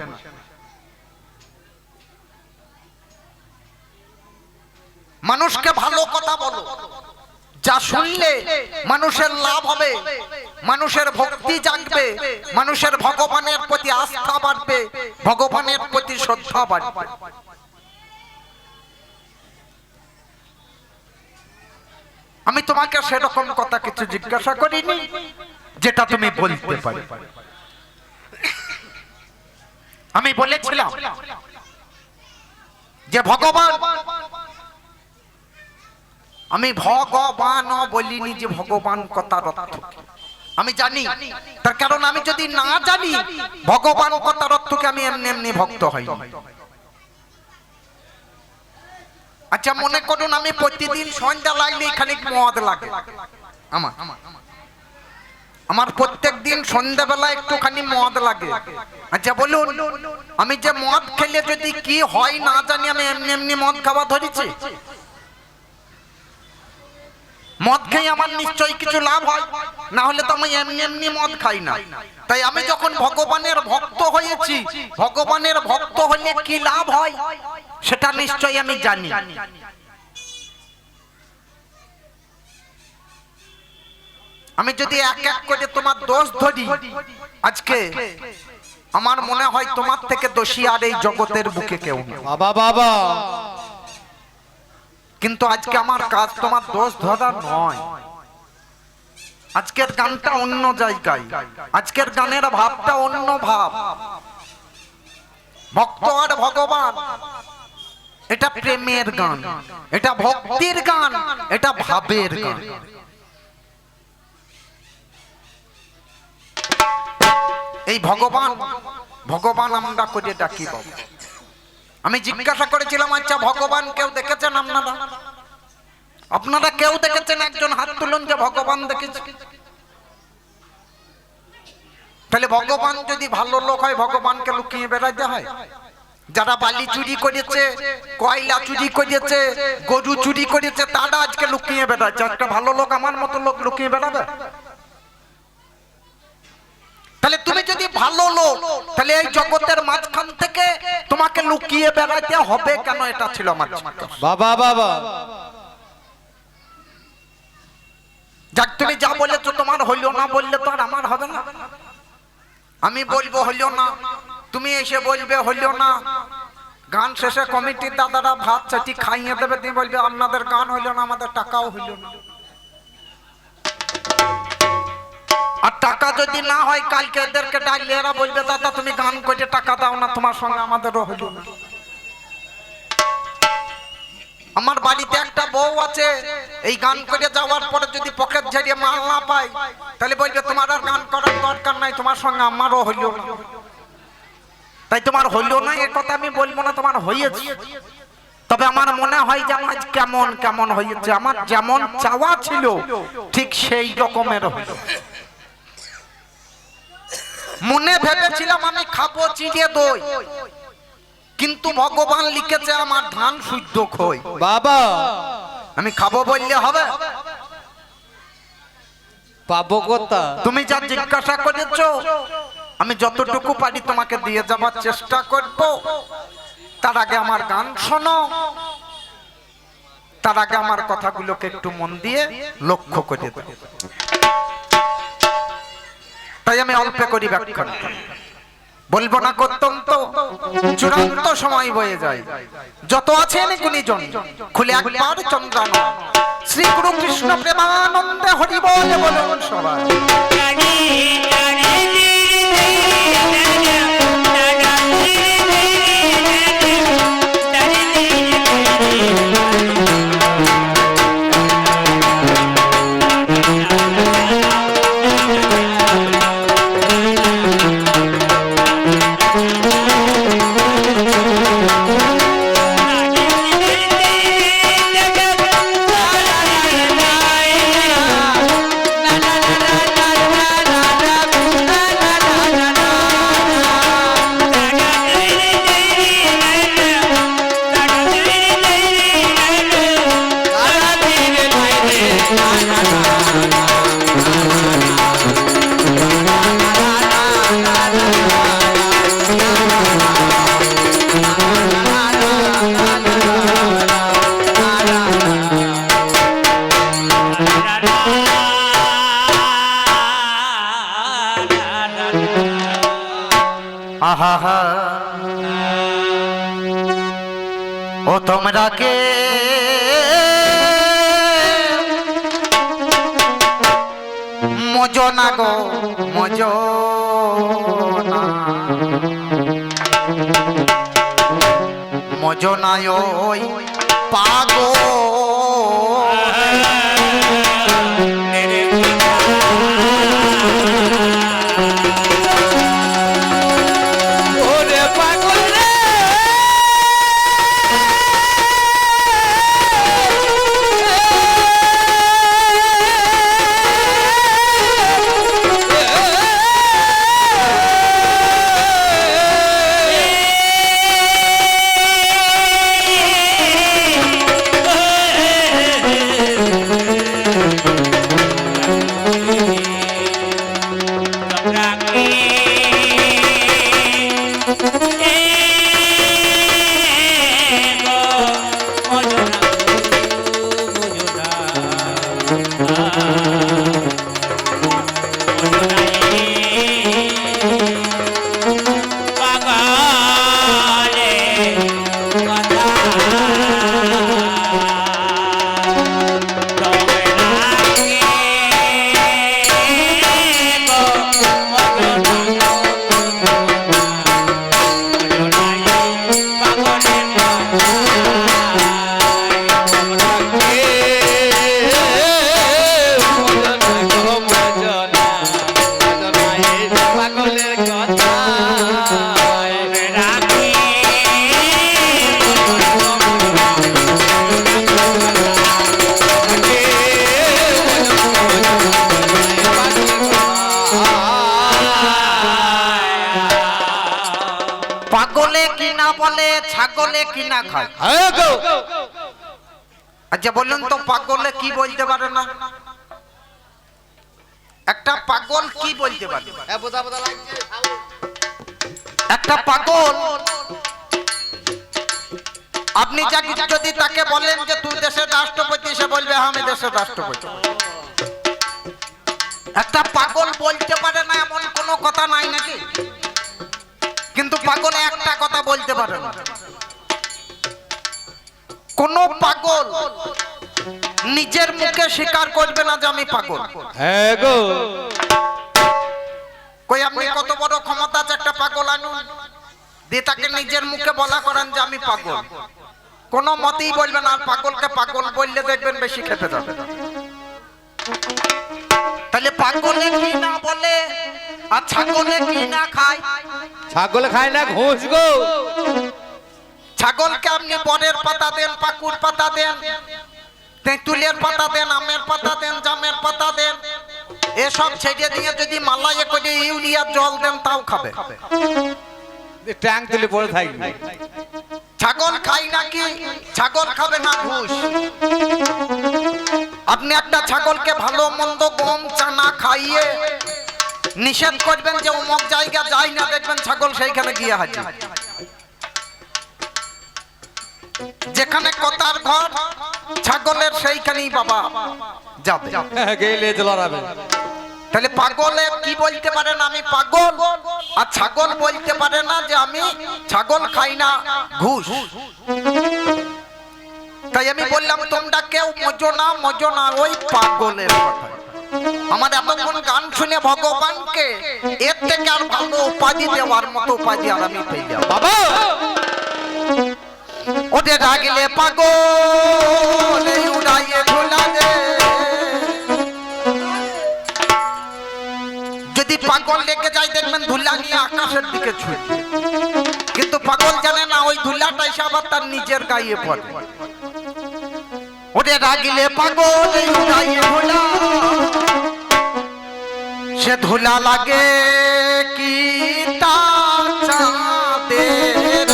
মানুষকে ভালো কথা বলো, যা শুনলে মানুষের লাভ হবে, মানুষের ভক্তি জাগবে, মানুষের ভগবানের প্রতি আস্থা বাড়বে, ভগবানের প্রতি শ্রদ্ধা বাড়বে। আমি তোমাকে সেরকম কথা কিছু জিজ্ঞাসা করিনি যেটা তুমি বলতে পারো। আমি বলেছিলাম যে ভগবান, আমি ভগবান বলিনি যে ভগবান কথার অর্থ আমি জানি, তার কারণ আমি যদি না জানি ভগবান কথার অর্থকে আমি এমনি এমনি ভক্ত হই। আচ্ছা মনে করুন আমি প্রতিদিন সন্ধ্যা লাগলে খানিক মদ লাগে, আমার প্রত্যেক দিন সন্ধ্যাবেলা একটুখানি মদ লাগে। আচ্ছা বলুন, আমি যে মদ খেলে যদি কি হয় না জানি আমি এমনি এমনি মদ খাওয়া ধরেছি? মদ খেয়ে আমার নিশ্চয়ই কিছু লাভ হয়, না হলে তো আমি এমনি এমনি মদ খাই না। তাই আমি যখন ভগবানের ভক্ত হয়েছি, ভগবানের ভক্ত হলে কি লাভ হয় সেটা নিশ্চয়ই আমি জানি। আমি যদি এক এক করে তোমার দোষ ধরি, আজকে আমার মনে হয় তোমার থেকে দোষী আর এই জগতের বুকে কেউ নেই। বাবা বাবা, কিন্তু আজকে আমার কাজ তোমার দোষ ধরা নয়। আজকের গানটা অন্য জায়গায়, আজকের গানের ভাবটা অন্য ভাব। ভক্ত আর ভগবান, এটা প্রেমের গান, এটা ভক্তির গান, এটা ভাবের গান। এই ভগবান ভগবান আমরা করে ডাকি বাবা। আমি জিজ্ঞাসা করেছিলাম, আচ্ছা ভগবান কেউ দেখেছেন আপনারা? আপনারা কেউ দেখেছেন? একজন হাত তুলুন যে ভগবান দেখেছে। তাহলে ভগবান যদি ভালো লোক হয় ভগবানকে লুকিয়ে বেড়াতে হয়? যারা বালি চুরি করেছে, কয়লা চুরি করেছে, গরু চুরি করেছে, তারা আজকে লুকিয়ে বেড়াচ্ছে। একটা ভালো লোক আমার মতো লোক লুকিয়ে বেড়াবে? তাহলে তুমি যদি ভালো লোক, তাহলে এই জগতের মাঝখান থেকে তোমাকে লুকিয়ে বেড়াতে হবে কেন? এটা ছিল আমার বাবা বাবা। যাক তুমি যা বলেছো তোমার হইলো না, বললে তো আর আমার হবে না। আমি বলবো হইলো না, তুমি এসে বলবে হইলো না। গান শেষে কমিটির দাদারা ভাত চাটি খাইয়ে দেবে, তুমি বলবে আপনাদের গান হইলো না, আমাদের টাকাও হইলো না। আর টাকা যদি না হয় কালকে এদেরকে ডাকলে এরা বলবে দাদা তুমি গান করে টাকা দাও না, তোমার সঙ্গে আমাদেরও হইল না। আমার বাড়িতে একটা বউ আছে, এই গান করে যাওয়ার পরে যদি পকেট ঝেড়ে মাল না পায় তাহলে বলবে তোমার আর গান করার দরকার নাই, তোমার সঙ্গে আমারও হইল না। তাই তোমার হইল না এ কথা আমি বলবো না, তোমার হয়েছে। তবে আমার মনে হয় যে আমার কেমন কেমন হয়েছে, আমার যেমন চাওয়া ছিল ঠিক সেই রকমের হইল। মনে ভেবেছিলাম আমি খাবো চিড়ে দই, কিন্তু ভগবান লিখেছে আমার ধান শুদ্ধ খই। বাবা, আমি খাবো বললে হবে? পাবো কথা। তুমি যা জিজ্ঞাসা করেছো আমি যতটুকু পারি তোমাকে দিয়ে যাবার চেষ্টা করব। তার আগে আমার গান শোনো, তার আগে আমার কথাগুলোকে একটু মন দিয়ে লক্ষ্য করে দাও। তাই আমি অল্প করি ব্যাখ্যা, বলবো না করতাম তো চূড়ান্ত সময় বয়ে যায়। যত আছেন গুণীজন খুলে একবার চন্দ্রান শ্রী গুরু কৃষ্ণ প্রেমানন্দে হরি বলে বলুন সবাই। আহা হা ও তোমরা কে মজনা গো মজনা মজনায় ওই পাগল ওরে পাগল রে পাগলে কিনা বলে ছাগলে কিনা খায় আচ্ছা বলুন তো পাগলে কি বলতে পারে না একটা পাগল কি বলতে পারে একটা পাগল আপনি যদি তাকে বলেন যে তুই দেশের রাষ্ট্রপতি সে বলবে আমি দেশের রাষ্ট্রপতি একটা পাগল বলতে পারে না এমন কোনো কথা নাই নাকি কিন্তু পাগল একটা কথা বলতে পারে না কোন পাগল নিজের মুখে স্বীকার করবে না যে আমি পাগল হ্যাঁ গো কই আপনি কত বড় ক্ষমতা আছে একটা পাগল আনুন দিয়ে তাকে নিজের মুখে বলা করেন যে আমি পাগল কোন মতেই বলবেন আর পাগলকে পাগল বললে দেখবেন বেশি খেতে যাবে তাহলে পাগলে কি না বলে আর ছাগলে কি না খায় ছাগল খায় না ঘুষ গো ছাগলকে আপনি বরের পাতা দেন পাকুর পাতা দেন তেঁতুলের পাতা দেন আমের পাতা দেন জামের পাতা দেন এসব ছেড়ে দিয়ে যদি মালাইয়ে করে ইউরিয়ার জল দেন তাও খাবে ট্যাঙ্ক তুলে পড়ে থাকবে ছাগল খাই নাকি ছাগল খাবে না ঘুষ আপনি একটা ছাগলকে ভালো মন্দ গম চানা খাইয়ে নিষেধ করবেন যে অমুক জায়গা যাই না দেখবেন ছাগল সেইখানে গিয়ে হাজির যেখানে কথার ঘর ছাগলের সেইখানেই বাবা যাবে গেলে লড়াবে তাহলে পাগলে কি বলতে পারে না আমি পাগল আর ছাগল বলতে পারে না যে আমি ছাগল খাই না ঘুষ তাই আমি বললাম তোমরা কেউ মজো না ওই পাগলের কথা আমার এতক্ষণ গান শুনে ভগবানকে এর থেকে আর ভালো উপাধি দেওয়ার মতো উপাধি আর আমি পেলাম বাবা ওদের রাগলে পাগল উড়াইয়ে ঝোলা দে যদি পাগল লেগে যায় দেখবেন ধুলা নিয়ে আকাশের দিকে ছুঁয়ে কিন্তু পাগল জানে না ওই ধুলাটা এসে আবার তার নিজের গায়ে পড়ে ওদের রাগলে পাগল উড়াইয়ে ঝোলা সে ধুলা লাগে কি তা চাঁদের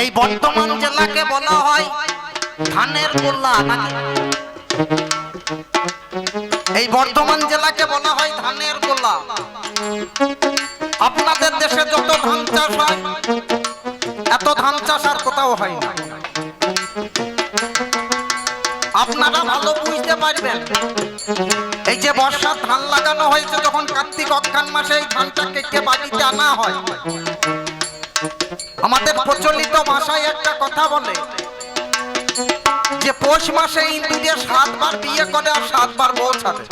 এই বর্ধমান জেলাকে বলা হয় ধানের গোলা নাকি? এই বর্ধমান জেলাকে বলা হয় ধানের গোলা। আপনাদের দেশে যত ধান চাষ হয় এত ধান চাষ আর কোথাও হয় না। আপনারা ভালো বুঝতে পারবেন, এই যে বর্ষার ধান লাগানো হয়েছে, যখন কার্তিক অঘ্রাণ মাসে এই ধানটা কেটে বাড়িতে আনা হয়, আমাদের প্রচলিত ভাষায় একটা কথা বলে যে পৌষ মাসে ইন্দুদের 7 বার বিয়ে করে আর 7 বার বউ ছাড়ে।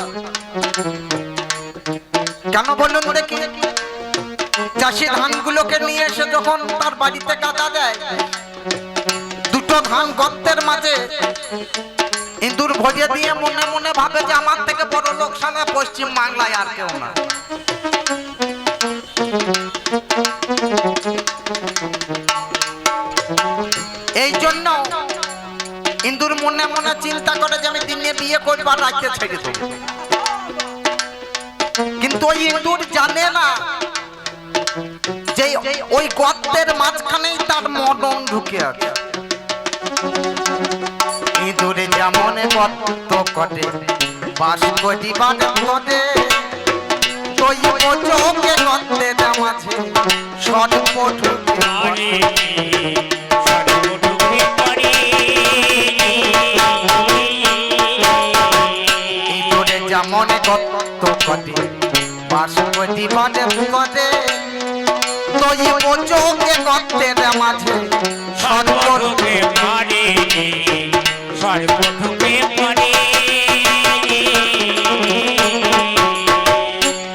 কেন বলুন দেখি? চাষি ধানগুলোকে নিয়ে এসে যখন তার বাড়িতে গাদা দেয়, দুটো ধান গর্তের মাঝে ইন্দুর ভরিয়ে দিয়ে মনে মনে ভাবে যে আমার থেকে বড় লোক সারা পশ্চিম বাংলায় আর কেউ না। এই জন্য ইন্দুর মনে মনে চিন্তা করে যে আমি দিনে বিয়ে করবার রাখতে ছেড়ে দেব। কিন্তু ওই ইন্দুর জানে না যে ওই গর্তের মাঝখানেই তার মদন ঢুকে আছে। ইঁদুরে যেমন গর্ত করে বাস করিবার করে, তুই ও চোখে গর্তের মাঝে সর্প ঢুকে পড়ে। ইঁদুরে যেমন গর্ত করে বাস করিবার করে, তুই ও চোখে গর্তের মাঝে সর্প ঢুকে পড়ে।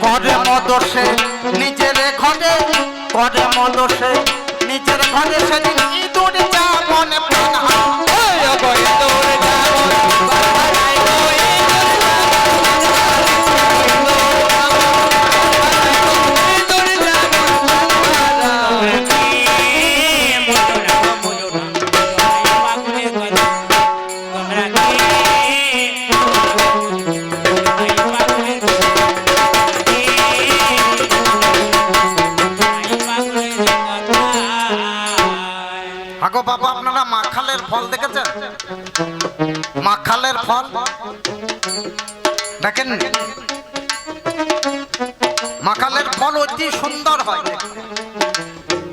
কর্মদোষে নিজের ঘরে, কর্মদোষে নিজের ঘরে সেদিন ইঁদুর যেমন প্রাণ বাবা, আপনারা মাখালের ফল দেখেছেন? মাখালের ফল দেখেন? মাখালের ফল অতি সুন্দর হয়।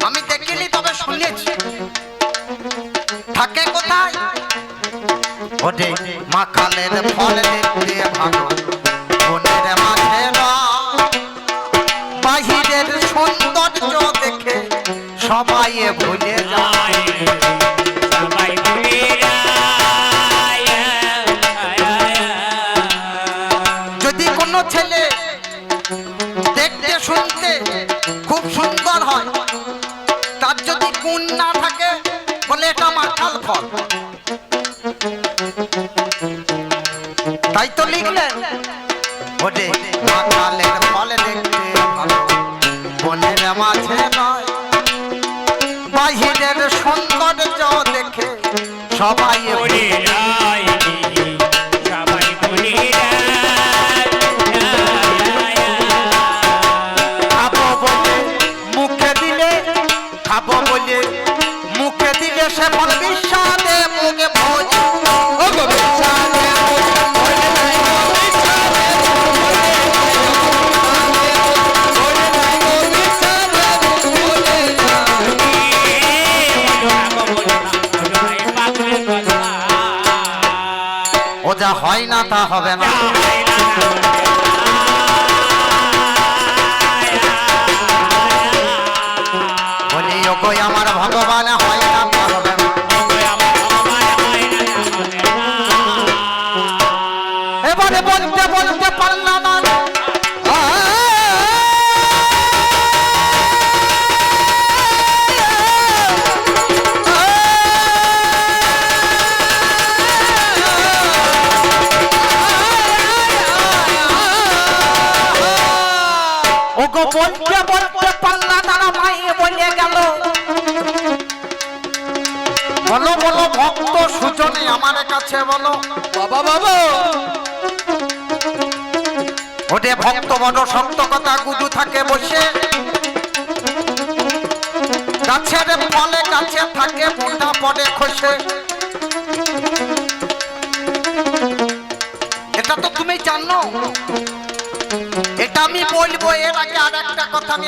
আমি দেখিনি, তবে শুনেছি। থাকে কোথায়? ওরে মাখালের ফল দেখতে ভালো, বনের মাঝে বাহিরের সৌন্দর্য দেখে সবাই ভুলে যায়। যদি কোনো ছেলে দেখতে শুনতে খুব সুন্দর হয়, তার যদি গুণ না থাকে, বলে এটা মাখাল ফল। তাই তো লিখলেন, ওরে মাখালের ফল দেখতে ভালো, বনের মাঝে নয় বাহিরের সৌন্দর্য দেখে সবাই ভুলে যায়। খাবো বলে মুখে দিলে, খাবো বলে মুখে দিলে সে ফল বিস্বাদে মুখে ভোজ। ও যা হয় না তা হবে না। বলি ওগো আমার ভগবান, হয় না তা হবে না। এবারে বলতে বলতে পারলাম না, আমার কাছে বলো বাবা বাবা ওরে ভক্ত বড় শক্ত কথা গুজু থাকে বসে গাছের ফলে গাছে থাকে মোটা পড়ে খসে এটা তো তুমি জানো এটা আমি বলবো এর আগে আর একটা কথা আমি